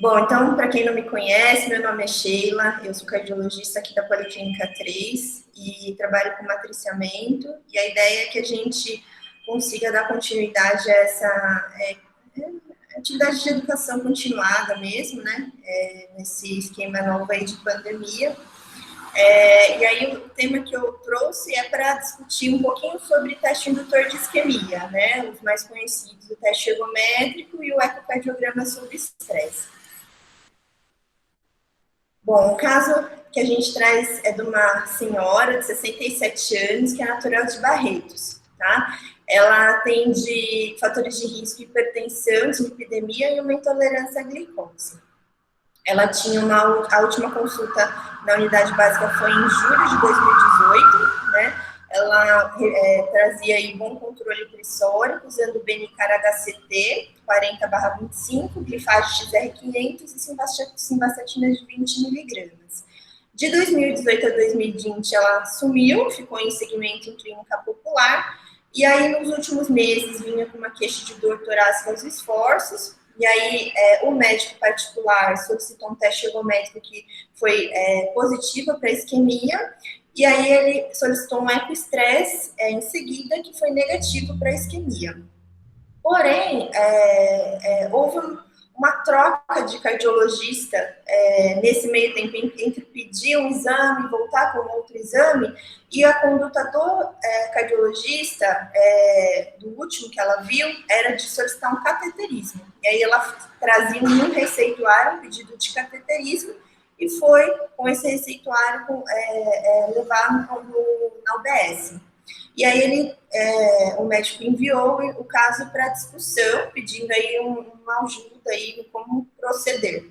Bom, então, para quem não me conhece, meu nome é Sheila, eu sou cardiologista aqui da Policlínica 3 e trabalho com matriciamento, e a ideia é que a gente consiga dar continuidade a essa atividade de educação continuada mesmo, né, nesse esquema novo aí de pandemia. E aí o tema que eu trouxe é para discutir um pouquinho sobre teste indutor de isquemia, né, os mais conhecidos, o teste ergométrico e o ecocardiograma sobre estresse. Bom, o caso que a gente traz é de uma senhora de 67 anos, que é natural de Barretos, tá? Ela tem de fatores de risco, hipertensão, dislipidemia e uma intolerância à glicose. Ela tinha a última consulta na unidade básica foi em julho de 2018, né? Ela trazia aí bom controle pressórico, usando o Benicar HCT 40/25, glifage XR500 e simvastatina de 20 miligramas. De 2018 a 2020, ela sumiu, ficou em segmento em clínica popular, e aí nos últimos meses vinha com uma queixa de dor torácica aos esforços, e aí o médico particular solicitou um teste ergométrico que foi positivo para isquemia, e aí ele solicitou um ecoestresse em seguida, que foi negativo para isquemia. Porém, houve uma troca de cardiologista nesse meio tempo, entre pedir um exame e voltar com outro exame, e a conduta do cardiologista, do último que ela viu, era de solicitar um cateterismo. E aí ela trazia um receituário, um pedido de cateterismo, e foi com esse receituário levar na UBS. E aí o médico enviou o caso para discussão, pedindo aí uma ajuda aí em como proceder.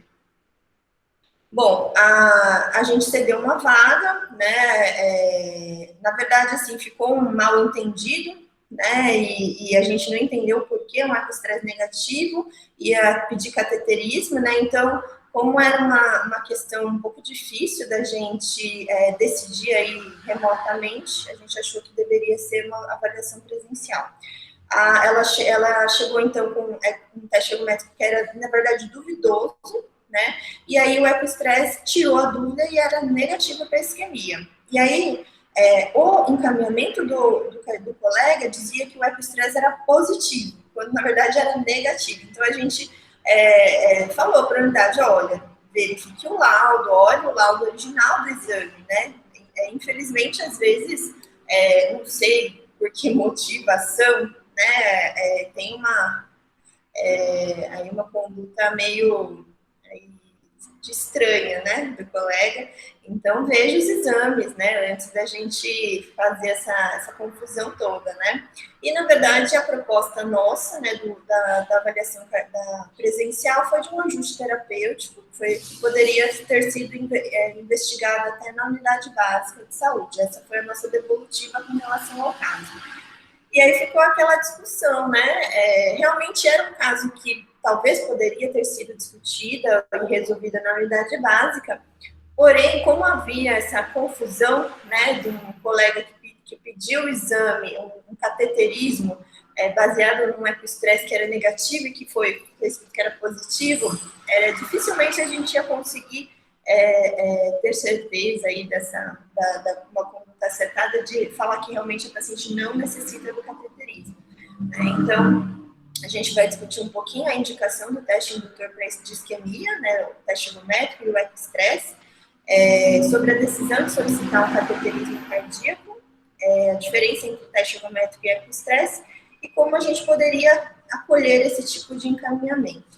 Bom, a gente cedeu uma vaga, né? Na verdade, assim, ficou um mal entendido, né? E a gente não entendeu por que um ecoestresse negativo ia pedir cateterismo, né? Então, como era uma questão um pouco difícil da gente decidir aí remotamente, a gente achou que deveria ser uma avaliação presencial. Ela chegou, então, com um teste ergométrico que era, na verdade, duvidoso, né? E aí o ecoestresse tirou a dúvida e era negativo para a isquemia. E aí o encaminhamento do colega dizia que o ecoestresse era positivo, quando na verdade era negativo. Então a gente falou para a unidade, olha, verifique o laudo, olhe o laudo original do exame, né? Infelizmente, às vezes, não sei por que motivação, né? Tem aí uma conduta meio estranha, né, do colega. Então, veja os exames, né, antes da gente fazer essa confusão toda, né. E, na verdade, a proposta nossa, né, da avaliação da presencial foi de um ajuste terapêutico, que poderia ter sido investigado até na unidade básica de saúde. Essa foi a nossa devolutiva com relação ao caso. E aí ficou aquela discussão, né? Realmente era um caso que talvez poderia ter sido discutida e resolvida na unidade básica, porém, como havia essa confusão, né, de um colega que pediu o exame, um cateterismo, baseado num ecoestresse que era negativo e que que era positivo, dificilmente a gente ia conseguir ter certeza aí uma conduta acertada de falar que realmente a paciente não necessita do cateterismo. Então, a gente vai discutir um pouquinho a indicação do teste indutor de isquemia, né, o teste ergométrico e o ecoestresse, sobre a decisão de solicitar um cateterismo cardíaco, a diferença entre o teste ergométrico e o ecoestresse, e como a gente poderia acolher esse tipo de encaminhamento.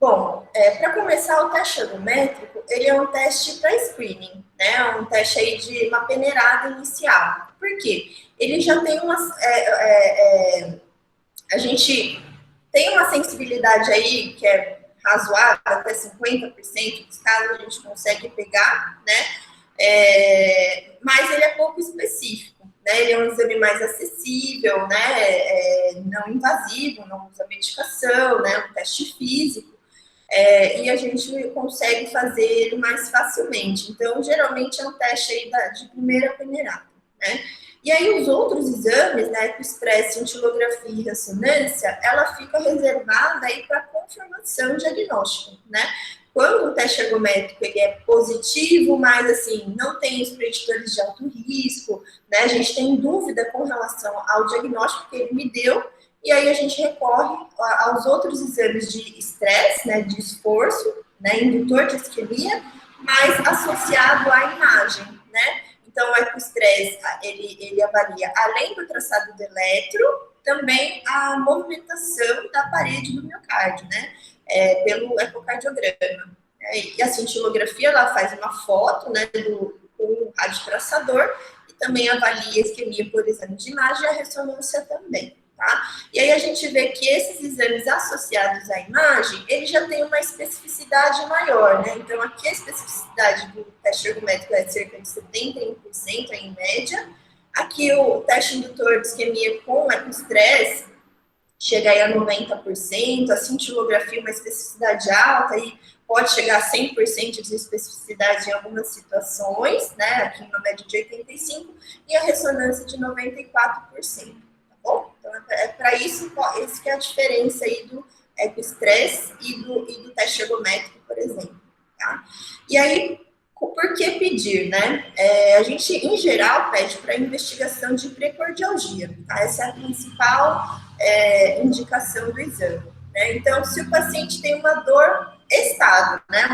Bom, para começar, o teste ergométrico, ele é um teste para screening, né? Um teste aí de uma peneirada inicial. Por quê? Ele já tem a gente tem uma sensibilidade aí que é razoável, até 50% dos casos a gente consegue pegar, né? Mas ele é pouco específico, né? Ele é um exame mais acessível, né? Não invasivo, não usa medicação, né? Um teste físico. E a gente consegue fazer ele mais facilmente. Então, geralmente é um teste aí de primeira peneirada, né? E aí os outros exames, né, ecoestresse, cintilografia e ressonância, ela fica reservada aí para confirmação diagnóstica, né? Quando o teste ergométrico ele é positivo, mas assim, não tem os preditores de alto risco, né? A gente tem dúvida com relação ao diagnóstico que ele me deu, e aí a gente recorre aos outros exames de estresse, né, de esforço, né, indutor de isquemia, mas associado à imagem, né? Então, o ecoestresse, ele avalia, além do traçado do eletro, também a movimentação da parede do miocárdio, né? Pelo ecocardiograma. E a cintilografia, ela faz uma foto, né, com o radiotraçador e também avalia a isquemia por exame de imagem e a ressonância também. Tá? E aí a gente vê que esses exames associados à imagem, ele já tem uma especificidade maior, né? Então, aqui a especificidade do teste ergométrico é cerca de 71% em média. Aqui o teste indutor de isquemia com ecoestresse chega aí a 90%, a cintilografia uma especificidade alta e pode chegar a 100% de especificidade em algumas situações, né? Aqui uma média de 85%, e a ressonância de 94%. Bom, então é para isso que é a diferença aí do ecoestresse e do teste ergométrico, por exemplo. Tá? E aí, por que pedir, né? A gente, em geral, pede para investigação de precordialgia. Tá? Essa é a principal indicação do exame. Né? Então, se o paciente tem uma dor estável, né?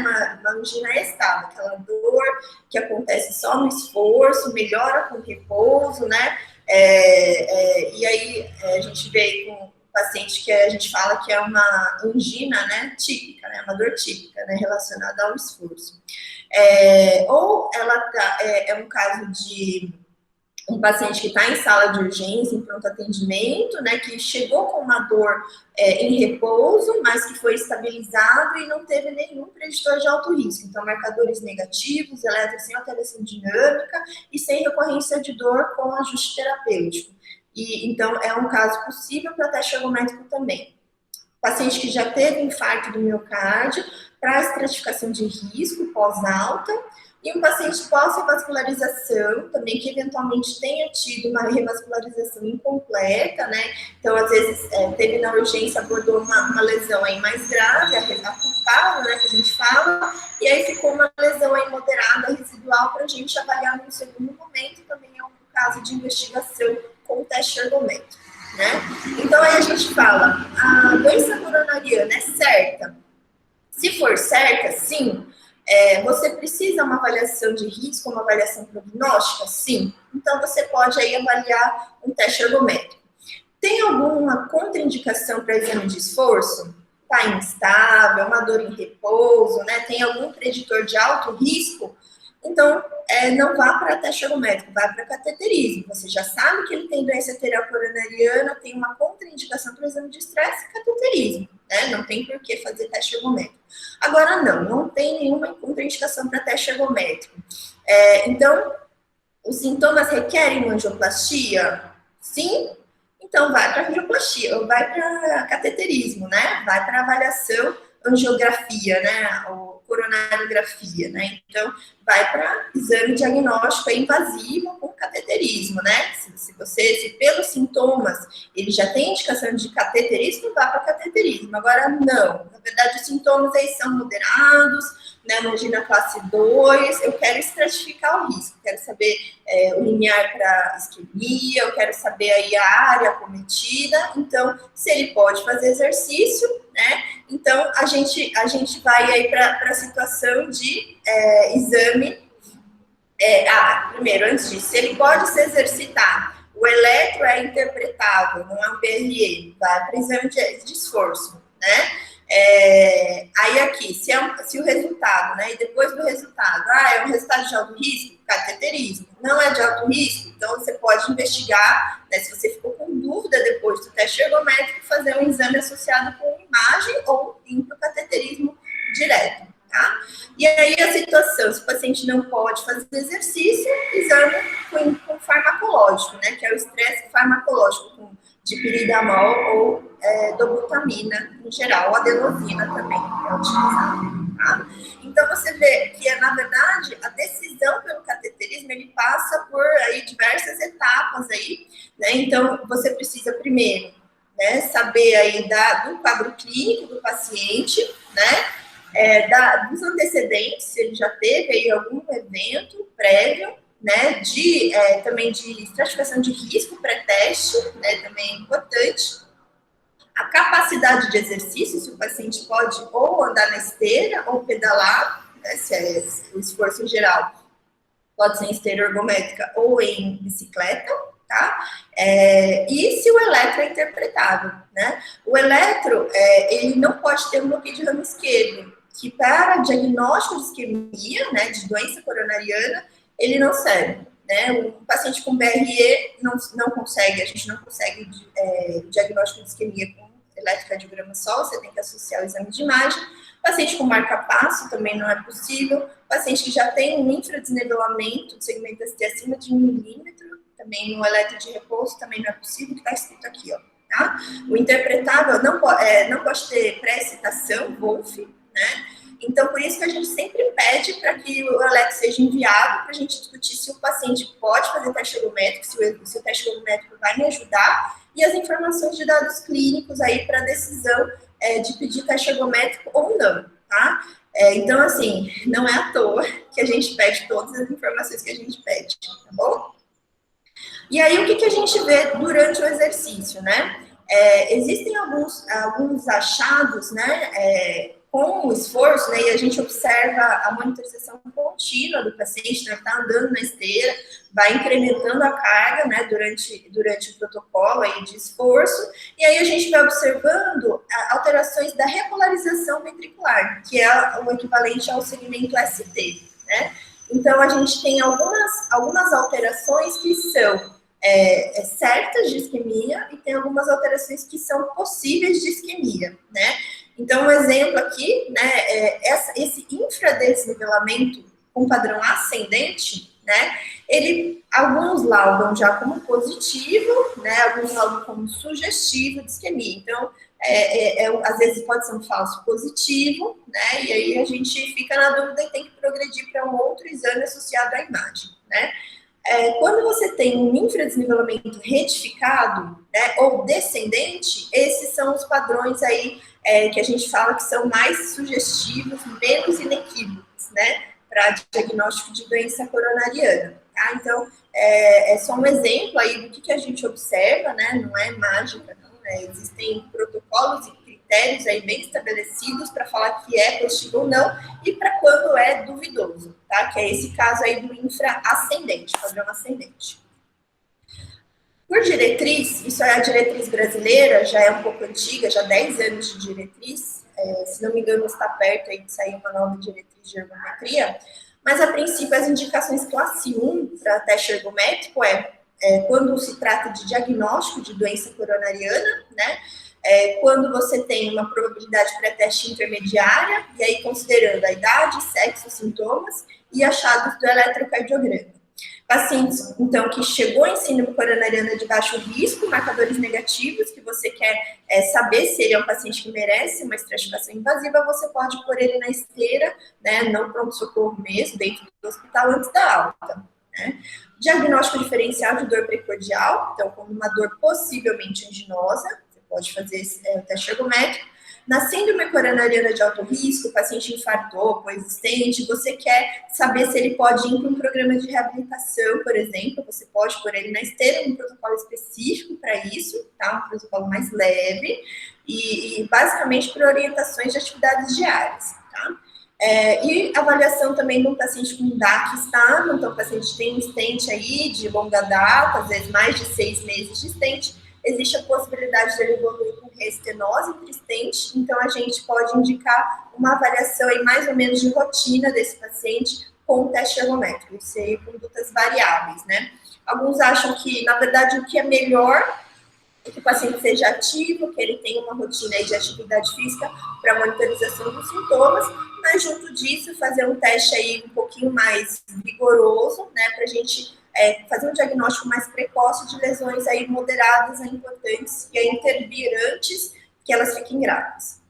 Uma angina estável, aquela dor que acontece só no esforço, melhora com repouso, né? E aí a gente vê com um paciente que a gente fala que é uma angina, né, típica, né, uma dor típica, né, relacionada ao esforço. Ou ela é um caso de um paciente que está em sala de urgência, em pronto atendimento, né, que chegou com uma dor em repouso, mas que foi estabilizado e não teve nenhum preditor de alto risco. Então, marcadores negativos, eletro sem alteração dinâmica e sem recorrência de dor com ajuste terapêutico. E, então, é um caso possível para teste ergométrico também. Paciente que já teve infarto do miocárdio, para estratificação de risco pós-alta, e um paciente pós-revascularização, também que eventualmente tenha tido uma revascularização incompleta, né? Então, às vezes, teve na urgência, abordou uma lesão aí mais grave, a culpada, né, que a gente fala, e aí ficou uma lesão aí moderada, residual, para a gente avaliar no segundo momento, também é um caso de investigação com o teste ergométrico, né? Então, aí a gente fala, a doença coronariana é certa? Se for certa, sim. Você precisa uma avaliação de risco, uma avaliação prognóstica? Sim. Então, você pode aí avaliar um teste ergométrico. Tem alguma contraindicação para exame de esforço? Está instável, uma dor em repouso, né? Tem algum preditor de alto risco? Então, não vá para teste ergométrico, vá para cateterismo. Você já sabe que ele tem doença arterial coronariana, tem uma contraindicação para o exame de estresse e cateterismo, né? Não tem por que fazer teste ergométrico. Agora, não tem nenhuma contraindicação para teste ergométrico. Então, os sintomas requerem uma angioplastia? Sim. Então, vai para angioplastia, ou vai para cateterismo, né? Vai para avaliação, angiografia, né? Ou coronariografia, né? Então, vai para exame diagnóstico invasivo com cateterismo, né? Se pelos sintomas ele já tem indicação de cateterismo, vá para cateterismo. Agora, não. Na verdade, os sintomas aí são moderados, né? Angina classe 2, eu quero estratificar o risco, quero saber o limiar para isquemia, eu quero saber aí a área acometida, então, se ele pode fazer exercício, né? Então, a gente vai aí para a situação de exame. Primeiro, antes disso, se ele pode se exercitar, o eletro é interpretável, não é um PRE, vai para o exame de esforço, né? Aí aqui, se o resultado, né, e depois do resultado, é um resultado de alto risco, cateterismo, não é de alto risco, então você pode investigar, né, se você ficou com dúvida depois do teste ergométrico, fazer um exame associado com imagem ou ir para o cateterismo direto, tá? E aí a situação, se o paciente não pode fazer exercício, exame com farmacológico, né, que é o estresse farmacológico, de piridamol ou dobutamina em geral, ou adenosina também é utilizada, tá? Então, você vê que, na verdade, a decisão pelo cateterismo hipotireoidismo, ele passa por aí diversas etapas aí, né? Então, você precisa primeiro, né, saber aí do quadro clínico do paciente, né? Dos antecedentes, se ele já teve aí algum evento prévio, né? Também de estratificação de risco pré-teste, né? Também é importante. A capacidade de exercício, se o paciente pode ou andar na esteira ou pedalar, né, se é o esforço em geral, pode ser em esteira ergométrica ou em bicicleta, tá? E se o eletro é interpretável, né? O eletro, ele não pode ter um bloqueio de ramo esquerdo, que para diagnóstico de isquemia, né, de doença coronariana, ele não serve. Né? O paciente com BRE não consegue, a gente não consegue diagnóstico de isquemia com eletrocardiograma só, você tem que associar o exame de imagem. Paciente com marca-passo também não é possível. Paciente que já tem um infradesnivelamento do segmento ST acima de 1 milímetro, também no eletro de repouso, também não é possível, que está escrito aqui, ó. Tá? O interpretável não pode ter pré-excitação, Wolff, né? Então, por isso que a gente sempre pede para que o eletro seja enviado para a gente discutir se o paciente pode fazer teste ergométrico, se o teste ergométrico vai me ajudar, e as informações de dados clínicos aí para a decisão de pedir teste ergométrico ou não, tá? Então, assim, não é à toa que a gente pede todas as informações que a gente pede, tá bom? E aí, o que a gente vê durante o exercício, né? Existem alguns achados, né, com o esforço, né, e a gente observa a monitorização contínua do paciente, né, está andando na esteira, vai incrementando a carga, né, durante o protocolo aí de esforço, e aí a gente vai observando alterações da repolarização ventricular, que é o equivalente ao segmento ST, né? Então, a gente tem algumas alterações que são certas de isquemia e tem algumas alterações que são possíveis de isquemia, né? Então, um exemplo aqui, né, esse infradesnivelamento com padrão ascendente, né, alguns laudam já como positivo, né, alguns laudam como sugestivo de isquemia. Então, às vezes pode ser um falso positivo, né, e aí a gente fica na dúvida e tem que progredir para um outro exame associado à imagem, né. Quando você tem um infradesnivelamento retificado, né, ou descendente, esses são os padrões aí que a gente fala que são mais sugestivos, menos inequívocos, né, para diagnóstico de doença coronariana, tá? Então, é só um exemplo aí do que a gente observa, né, não é mágica, não, né? Existem protocolos e critérios aí bem estabelecidos para falar que é positivo ou não e para quando é duvidoso, tá? Que é esse caso aí do infra-ascendente, padrão ascendente. Por diretriz, isso é a diretriz brasileira, já é um pouco antiga, já 10 anos de diretriz, se não me engano está perto aí de sair uma nova diretriz de ergometria, mas a princípio as indicações classe 1 para teste ergométrico quando se trata de diagnóstico de doença coronariana, né? Quando você tem uma probabilidade pré-teste intermediária, e aí considerando a idade, sexo, sintomas e achados do eletrocardiograma. Pacientes, então, que chegou em síndrome coronariana de baixo risco, marcadores negativos, que você quer saber se ele é um paciente que merece uma estratificação invasiva, você pode pôr ele na esteira, né, não pronto-socorro mesmo, dentro do hospital antes da alta, né. Diagnóstico diferencial de dor precordial, então, como uma dor possivelmente anginosa, você pode fazer o teste ergométrico. Na síndrome coronariana de alto risco, o paciente infartou, coexistente, você quer saber se ele pode ir para um programa de reabilitação, por exemplo, você pode pôr ele na esteira, um protocolo específico para isso, tá? Um protocolo mais leve, e basicamente por orientações de atividades diárias, tá? E avaliação também de um paciente com DAC estável, então o paciente tem um stent aí de longa data, às vezes mais de 6 meses de stent, existe a possibilidade de ele evoluir com reestenose intristente, então a gente pode indicar uma avaliação aí mais ou menos de rotina desse paciente com o teste ergométrico, isso aí condutas variáveis, né? Alguns acham que, na verdade, o que é melhor é que o paciente seja ativo, que ele tenha uma rotina aí de atividade física para monitorização dos sintomas, mas junto disso fazer um teste aí um pouquinho mais rigoroso, né, para a gente fazer um diagnóstico mais precoce de lesões aí moderadas a importantes e aí intervir antes que elas fiquem graves,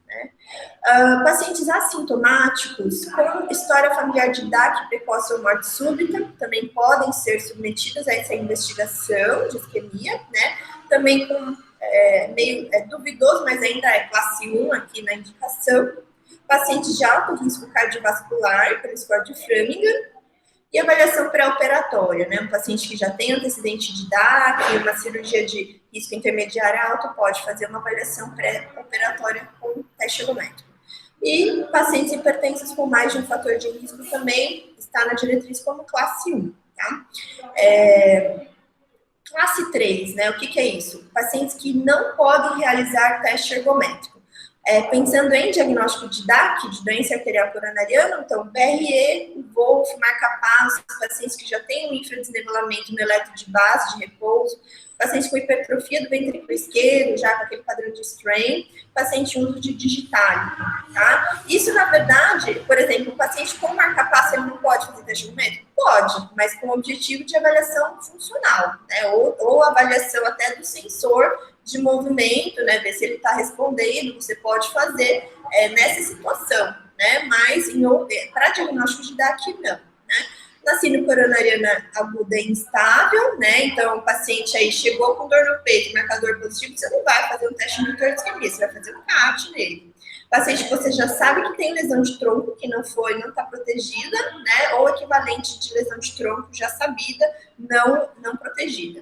Pacientes assintomáticos com história familiar de DAC precoce ou morte súbita também podem ser submetidos a essa investigação de isquemia, né? Também com meio duvidoso, mas ainda é classe 1 aqui na indicação. Pacientes de alto risco cardiovascular, pelo score de Framingham, e avaliação pré-operatória, né? Um paciente que já tem antecedente de DAC, uma cirurgia de risco intermediário alto, pode fazer uma avaliação pré-operatória com teste ergométrico. E pacientes hipertensos com mais de um fator de risco também está na diretriz como classe 1, tá? Classe 3, né? O que é isso? Pacientes que não podem realizar teste ergométrico. Pensando em diagnóstico de DAC, de doença arterial coronariana, então BRE, Wolf, marca-passo, pacientes que já têm um infradesnivelamento no eletro de base, de repouso, pacientes com hipertrofia do ventrículo esquerdo, já com aquele padrão de strain, paciente uso de digitálico, tá? Isso, na verdade, por exemplo, um paciente com marca-passo, ele não pode fazer teste ergométrico? Pode, mas com o objetivo de avaliação funcional, né? Ou avaliação até do sensor de movimento, né, ver se ele está respondendo, você pode fazer nessa situação, né, mas para diagnóstico de DAC, não, né. Na síndrome coronariana aguda é instável, né, então o paciente aí chegou com dor no peito, marcador positivo, você não vai fazer um teste indutor de isquemia, você vai fazer um CAT nele. Paciente que você já sabe que tem lesão de tronco, que não está protegida, né, ou equivalente de lesão de tronco já sabida, não protegida.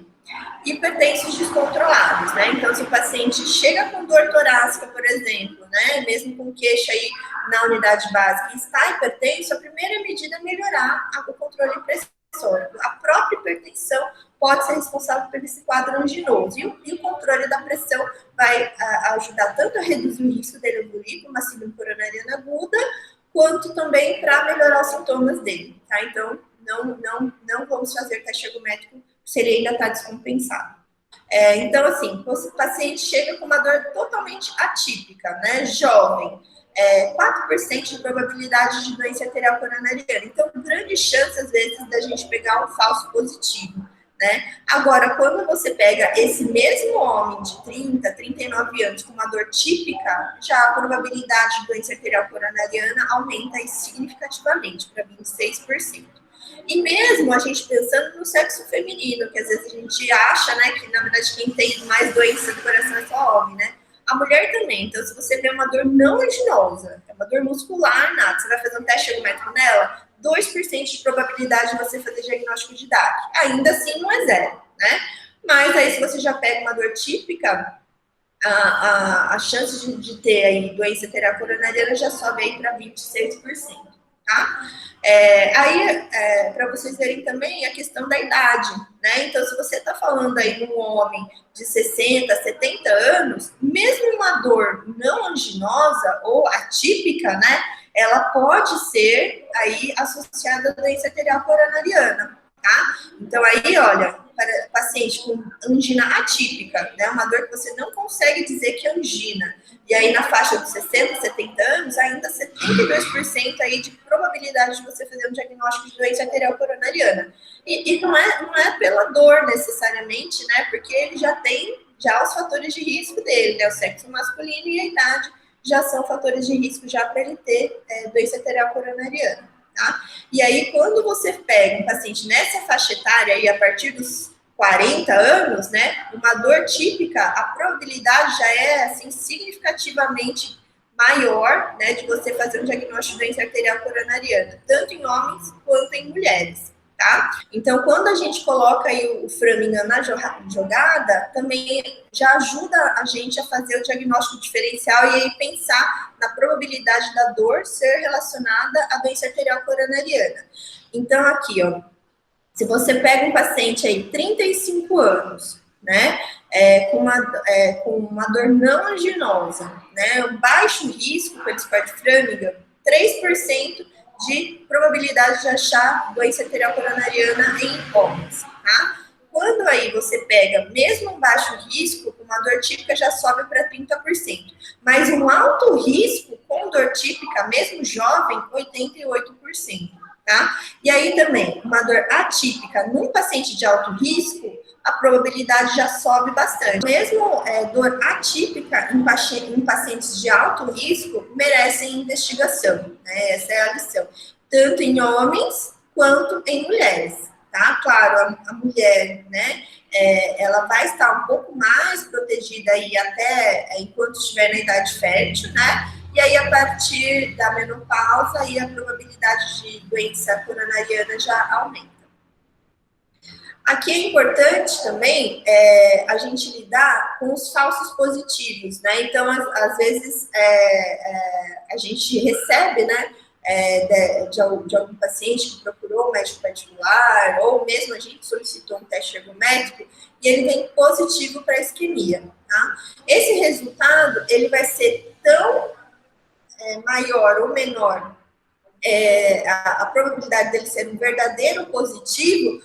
Hipertensos descontrolados, né? Então, se o paciente chega com dor torácica, por exemplo, né? Mesmo com queixa aí na unidade básica e está hipertenso, a primeira medida é melhorar o controle pressórico. A própria hipertensão pode ser responsável por esse quadro anginoso. E o controle da pressão vai ajudar tanto a reduzir o risco dele evoluir com uma síndrome coronariana aguda, quanto também para melhorar os sintomas dele, tá? Então, não vamos fazer teste ergométrico se ele ainda está descompensado. Então, assim, o paciente chega com uma dor totalmente atípica, né? Jovem, 4% de probabilidade de doença arterial coronariana. Então, grande chance, às vezes, da gente pegar um falso positivo, né? Agora, quando você pega esse mesmo homem de 30, 39 anos com uma dor típica, já a probabilidade de doença arterial coronariana aumenta aí significativamente, para 26%. E mesmo a gente pensando no sexo feminino, que às vezes a gente acha, né, que na verdade quem tem mais doença do coração é só homem, né? A mulher também. Então, se você vê uma dor não anginosa, é uma dor muscular, nada, você vai fazer um teste ergométrico nela, 2% de probabilidade de você fazer diagnóstico de DAC. Ainda assim, não é zero, né? Mas aí, se você já pega uma dor típica, a chance de ter aí doença arterial coronariana já sobe aí para 26%, tá? Para vocês verem também a questão da idade, né? Então, se você está falando aí de um homem de 60, 70 anos, mesmo uma dor não anginosa ou atípica, né? Ela pode ser aí associada à doença arterial coronariana, tá? Então, aí, olha, para paciente com angina atípica, né? Uma dor que você não consegue dizer que é angina. E aí, na faixa de 60, 70 anos, ainda 72% aí de probabilidade de você fazer um diagnóstico de doença arterial coronariana. E não é pela dor, necessariamente, né? Porque ele já tem os fatores de risco dele, né? O sexo masculino e a idade já são fatores de risco já para ele ter doença arterial coronariana, tá? E aí, quando você pega um paciente nessa faixa etária, aí, a partir dos 40 anos, né, uma dor típica, a probabilidade já é, assim, significativamente maior, né, de você fazer um diagnóstico de doença arterial coronariana, tanto em homens quanto em mulheres, tá? Então, quando a gente coloca aí o Framingham na jogada, também já ajuda a gente a fazer o diagnóstico diferencial e aí pensar na probabilidade da dor ser relacionada à doença arterial coronariana. Então, aqui, ó, se você pega um paciente aí, 35 anos, né, com uma dor não anginosa, né, um baixo risco pelo score de Framingham, 3% de probabilidade de achar doença arterial coronariana em homens, tá? Quando aí você pega mesmo um baixo risco, com uma dor típica já sobe para 30%, mas um alto risco com dor típica, mesmo jovem, 88%. Tá? E aí também, uma dor atípica num paciente de alto risco, a probabilidade já sobe bastante. Mesmo dor atípica em pacientes de alto risco merecem investigação, né? Essa é a lição. Tanto em homens quanto em mulheres, tá? Claro, a mulher, né? Ela vai estar um pouco mais protegida aí até enquanto estiver na idade fértil, né? E aí, a partir da menopausa, aí a probabilidade de doença coronariana já aumenta. Aqui é importante também a gente lidar com os falsos positivos, né? Então, às vezes, a gente recebe, né, de algum paciente que procurou um médico particular, ou mesmo a gente solicitou um teste ergométrico, e ele vem positivo para isquemia, tá? Esse resultado, ele vai ser tão maior ou menor, a probabilidade dele ser um verdadeiro positivo,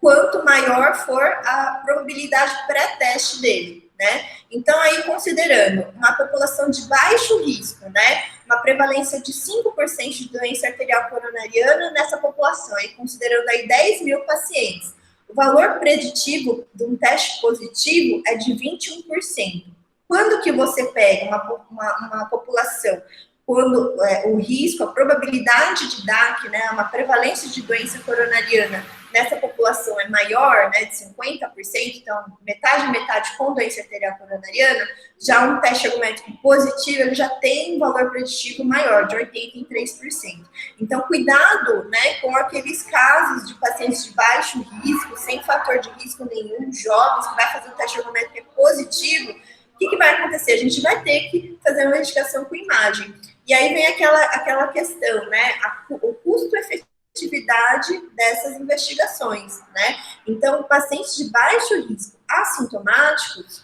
quanto maior for a probabilidade pré-teste dele, né? Então, aí, considerando uma população de baixo risco, né? Uma prevalência de 5% de doença arterial coronariana nessa população, aí, considerando aí 10 mil pacientes, o valor preditivo de um teste positivo é de 21%. Quando que você pega uma população quando o risco, a probabilidade de DAC, né, uma prevalência de doença coronariana nessa população é maior, né, de 50%, então metade com doença arterial coronariana, já um teste ergométrico positivo, ele já tem um valor preditivo maior, de 83%. Então, cuidado, né, com aqueles casos de pacientes de baixo risco, sem fator de risco nenhum, jovens, que vai fazer um teste ergométrico positivo. O que vai acontecer? A gente vai ter que fazer uma investigação com imagem. E aí vem aquela questão, né? O custo-efetividade dessas investigações, né? Então, pacientes de baixo risco assintomáticos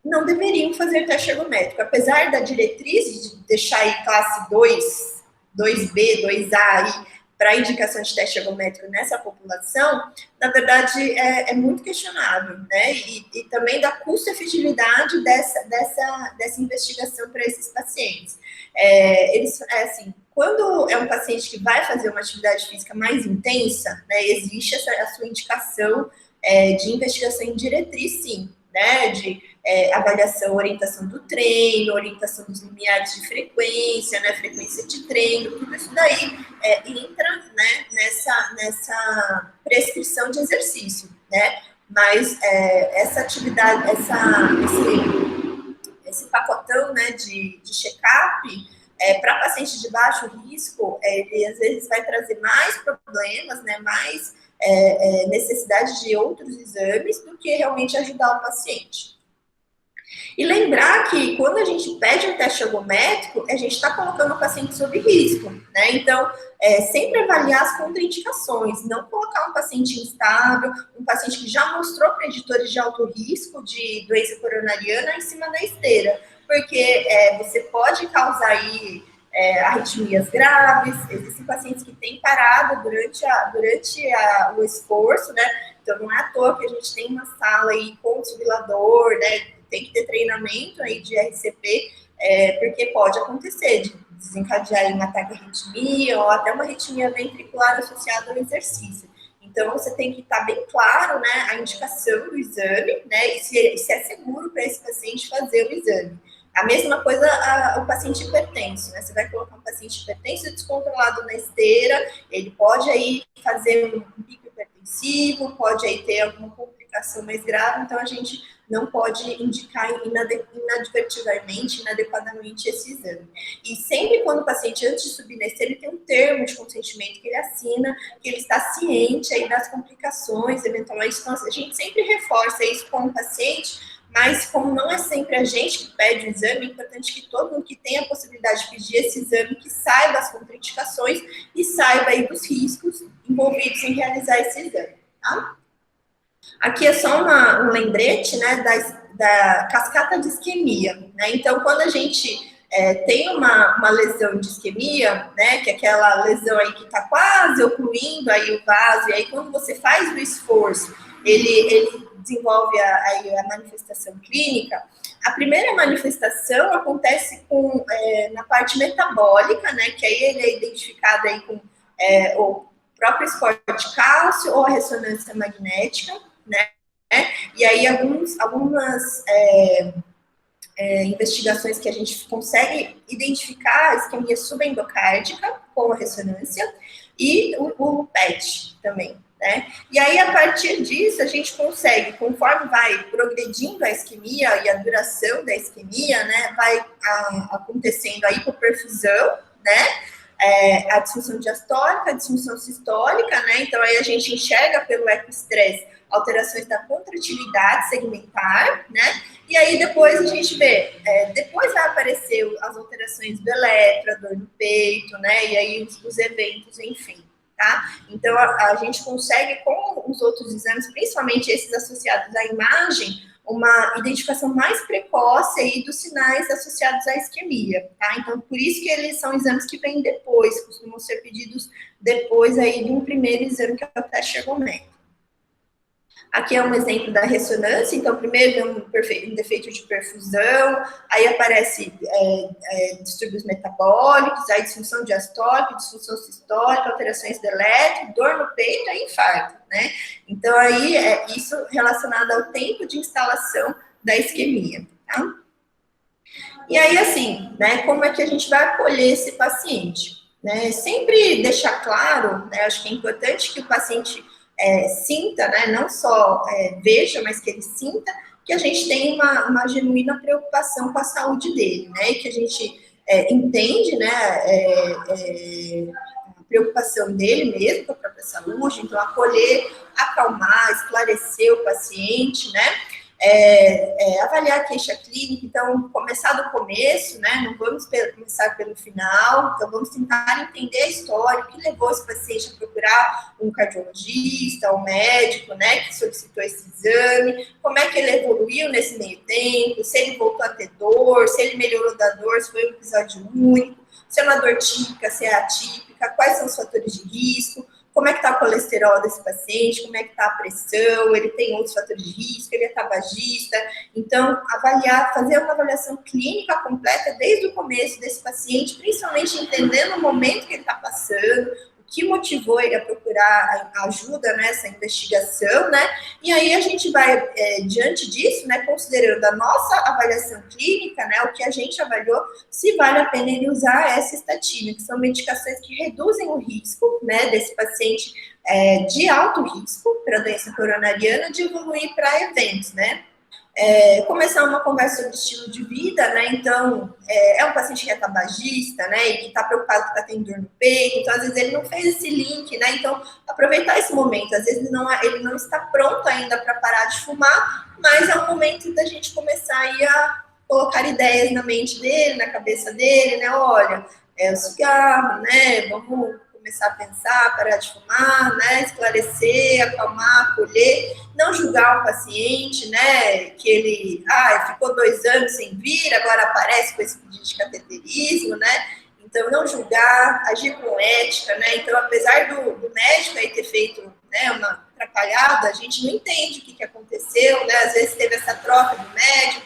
não deveriam fazer teste ergométrico. Apesar da diretriz de deixar aí classe 2, 2B, 2A aí, para indicação de teste ergométrico nessa população, na verdade, é muito questionável, né? E também da custo-efetividade dessa investigação para esses pacientes. Assim, quando é um paciente que vai fazer uma atividade física mais intensa, né, existe a sua indicação de investigação em diretriz, sim, né? De avaliação, orientação do treino, orientação dos limiares de frequência, né, frequência de treino, tudo isso daí entra, né, nessa prescrição de exercício, né? Mas essa atividade, esse pacotão, né, de check-up, para pacientes de baixo risco, ele às vezes vai trazer mais problemas, né, mais necessidade de outros exames do que realmente ajudar o paciente. E lembrar que quando a gente pede um teste ergométrico, a gente está colocando o paciente sob risco, né? Então, sempre avaliar as contraindicações, não colocar um paciente instável, um paciente que já mostrou preditores de alto risco de doença coronariana em cima da esteira, porque você pode causar aí arritmias graves. Existem pacientes que têm parado durante o esforço, né? Então, não é à toa que a gente tem uma sala aí com desfibrilador, né? Tem que ter treinamento aí de RCP, porque pode acontecer de desencadear um ataque à arritmia ou até uma arritmia ventricular associada ao exercício. Então, você tem que estar bem claro, né, a indicação do exame, né, e se é seguro para esse paciente fazer o exame. A mesma coisa o paciente hipertenso, né? Você vai colocar um paciente hipertenso descontrolado na esteira, ele pode aí fazer um pico hipertensivo, pode aí ter alguma complicação mais grave, então a gente não pode indicar inadequadamente esse exame. E sempre quando o paciente, antes de subir na esteira, ele tem um termo de consentimento que ele assina, que ele está ciente aí das complicações eventualmente. Então, a gente sempre reforça isso com o paciente, mas como não é sempre a gente que pede o exame, é importante que todo mundo que tenha a possibilidade de pedir esse exame, que saiba as contraindicações e saiba aí dos riscos envolvidos em realizar esse exame, tá? Aqui é só um lembrete, né, da cascata de isquemia, né? Então, quando a gente tem uma lesão de isquemia, né, que é aquela lesão aí que está quase ocluindo aí o vaso, e aí quando você faz o esforço, ele desenvolve a manifestação clínica. A primeira manifestação acontece na parte metabólica, né, que aí ele é identificado aí com o próprio esporte de cálcio ou a ressonância magnética, né? E aí, algumas investigações que a gente consegue identificar a isquemia subendocárdica com a ressonância e o PET também, né? E aí, a partir disso, a gente consegue, conforme vai progredindo a isquemia e a duração da isquemia, né, vai acontecendo a hipoperfusão, né, a disfunção diastólica, a disfunção sistólica, né, então aí a gente enxerga pelo ecoestresse alterações da contratilidade segmentar, né, e aí depois a gente vê, depois vai aparecer as alterações do eletro, a dor no peito, né, e aí os eventos, enfim, tá? Então a gente consegue com os outros exames, principalmente esses associados à imagem, uma identificação mais precoce aí dos sinais associados à isquemia, tá? Então, por isso que eles são exames que vêm depois, costumam ser pedidos depois aí de um primeiro exame que é o teste ergométrico. Aqui é um exemplo da ressonância, então primeiro um defeito de perfusão, aí aparece distúrbios metabólicos, aí disfunção diastólica, disfunção sistólica, alterações do eletro, dor no peito e infarto, né? Então aí é isso relacionado ao tempo de instalação da isquemia, tá? E aí assim, né, como é que a gente vai acolher esse paciente? Né? Sempre deixar claro, né, acho que é importante que o paciente sinta, né, não só veja, mas que ele sinta que a gente tem uma genuína preocupação com a saúde dele, né, e que a gente entende, né, a preocupação dele mesmo com a própria saúde, então acolher, acalmar, esclarecer o paciente, né, avaliar a queixa clínica, então começar do começo, né, não vamos começar pelo final, então vamos tentar entender a história, o que levou esse paciente a procurar um cardiologista, um médico, né, que solicitou esse exame, como é que ele evoluiu nesse meio tempo, se ele voltou a ter dor, se ele melhorou da dor, se foi um episódio único, se é uma dor típica, se é atípica, quais são os fatores de risco, como é que está o colesterol desse paciente, como é que está a pressão, ele tem outros fatores de risco, ele é tabagista. Então, fazer uma avaliação clínica completa desde o começo desse paciente, principalmente entendendo o momento que ele está passando, o que motivou ele a procurar ajuda nessa investigação, né? E aí a gente vai, diante disso, né, considerando a nossa avaliação clínica, né, o que a gente avaliou, se vale a pena ele usar essa estatina, que são medicações que reduzem o risco, né, desse paciente de alto risco para doença coronariana de evoluir para eventos, né? Começar uma conversa sobre estilo de vida, né? Então, é um paciente que é tabagista, né? E que está preocupado que está tendo dor no peito, então às vezes ele não fez esse link, né? Então, aproveitar esse momento, às vezes ele não está pronto ainda para parar de fumar, mas é um momento da gente começar aí a colocar ideias na mente dele, na cabeça dele, né? Olha, o cigarro, né? Vamos começar a pensar, parar de fumar, né? Esclarecer, acalmar, acolher, não julgar o paciente, né? Que ele ficou 2 anos sem vir, agora aparece com esse pedido de cateterismo, né? Então, não julgar, agir com ética, né? Então, apesar do médico aí ter feito, né, uma atrapalhada, a gente não entende o que aconteceu, né? Às vezes teve essa troca do médico,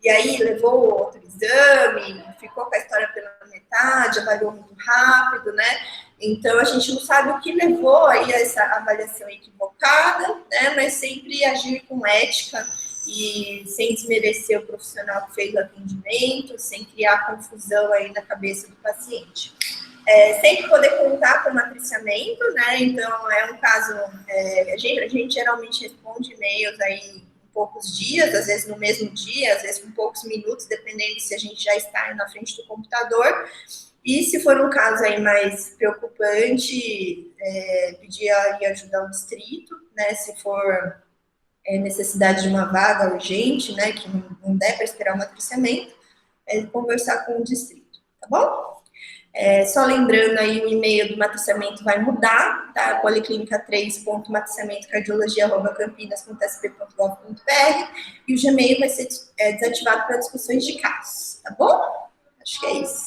e aí levou outro exame, ficou com a história pela metade, avaliou muito rápido, né? Então, a gente não sabe o que levou aí a essa avaliação equivocada, né? Mas sempre agir com ética e sem desmerecer o profissional que fez o atendimento, sem criar confusão aí na cabeça do paciente. Sempre poder contar com matriciamento, né? Então, é um caso... a gente geralmente responde e-mails aí poucos dias, às vezes no mesmo dia, às vezes com poucos minutos, dependendo se a gente já está na frente do computador. E se for um caso aí mais preocupante, pedir aí ajuda ao distrito, né? Se for necessidade de uma vaga urgente, né? Que não der para esperar o matriciamento, conversar com o distrito, tá bom? Só lembrando aí, o e-mail do matriciamento vai mudar, tá? policlinica3.matriciamento.cardiologia@campinas.sp.gov.br e o Gmail vai ser desativado para discussões de casos, tá bom? Acho que é isso.